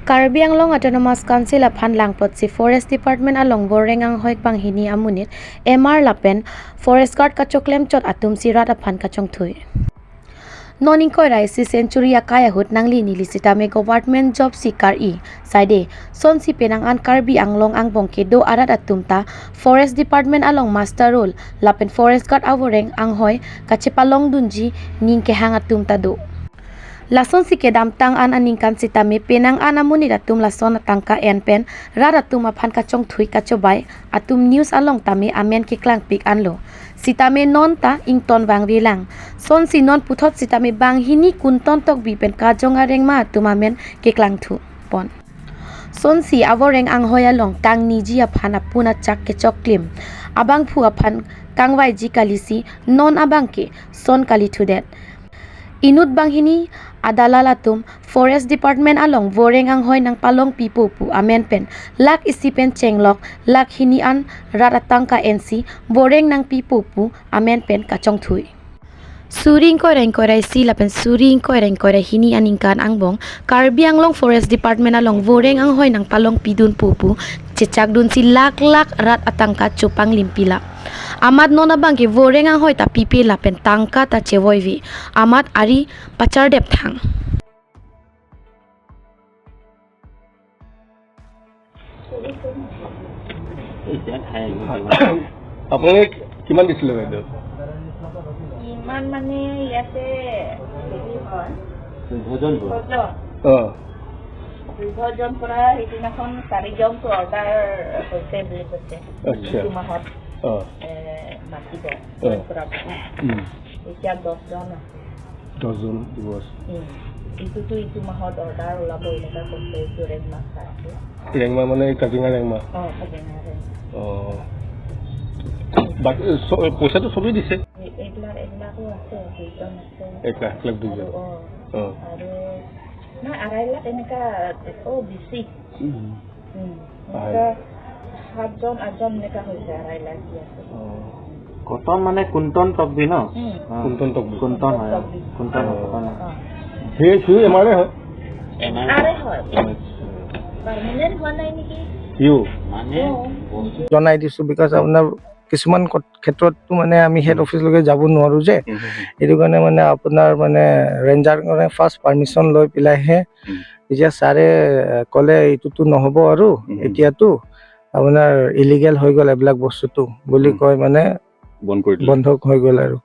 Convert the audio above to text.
Karbi Anglong Autonomous Council aphan langpotsi Forest Department along Borengang hoik panghini amunit MR lapen Forest Guard kachoklem chot atum sirat aphan kachong thui. Noning koi raisi century akaya hut nangli nilisita me government job sikar I side son si penang an Karbi Anglong ang bongke do arat atumta Forest Department along master role lapen Forest Guard aworeng ang hoy kachepalong dunji ning ke hang atumta do. Lason si kedam tang an aningkan sitame penang anamuni datum lason tangka enpen raratum aphan kachong thui kachobai atum news along tame amen ke klang pik anlo sitame non ta ington bang rilang son si non puthot sitame bang hini kunton tok bi pen kajong areng ma atum amen ke klang thu pon son si aworeng ang hoya long tang niji aphan apuna chak ke choklim abang phu aphan kangwai ji kalisi non abang ke son kali thudet Inut banghini adalalatum Forest Department along Boreng ang hoy ng palong pipupu amen pen lak isipen chenglok lak hini an raratang ka NC Boreng ng pipupu amen pen kachong thui. Suring ko rai silapen suring ko rai hini aningkan angbong Karbi Anglong Forest Department along Boreng ang hoy ng palong pidun pupu cecak dun si lak rat atangka cupang limpila. Amat nona bangke Boreng ang hoy ta pipila pen tangka ta chevoivi amat ari pacar dep thang. আপোনালোকে কিমান দিছিলে বাইদেউ ইমান মানে ইয়াতে হেৰি হয় দুজন পৰা সেইদিনাখন 4জনটো অৰ্ডাৰ হৈছে বুলি কৈছে ইটো মাহত মাতিব এতিয়া 10জন আছে 10জন দিব ইটো মাহত অৰ্ডাৰ ওলাব এনেকুৱা কৈছে এইটো ৰেংমা আছে ৰেংমা মানে কাজিঙা ৰেংমা কাজিঙা ৰেংমা বাকি পইচাটো সবেই দিছে এইবিলাকো আছে 2জন আছে 1 লাখ 2জন আৰু না 2.5 লাখ এনেকা বেছি 7জন 8জন এনেকা হৈছে 2.5 লাখ দি আছে কটন মানে কুন্তন তকবি ন কুন্তন হয় কুন্তন কটন সেই এমআৰএ হয় হয় পাৰ্মানেন্ট হোৱা নাই নেকি মানে জনাই দিছো বিকজ আপোনাৰ কিছুমান ক্ষেত্ৰতটো মানে আমি হেড অফিচলৈকে যাব নোৱাৰো যে এইটো কাৰণে মানে আপোনাৰ মানে ৰেঞ্জাৰ কাৰণে ফাৰ্ষ্ট পাৰমিশ্যন লৈ পেলাইহে এতিয়া ছাৰে ক'লে এইটোতো নহ'ব আৰু এতিয়াতো আপোনাৰ ইলিগেল হৈ গ'ল এইবিলাক বস্তুটো বুলি কয় মানে বন্ধ হৈ গ'ল আৰু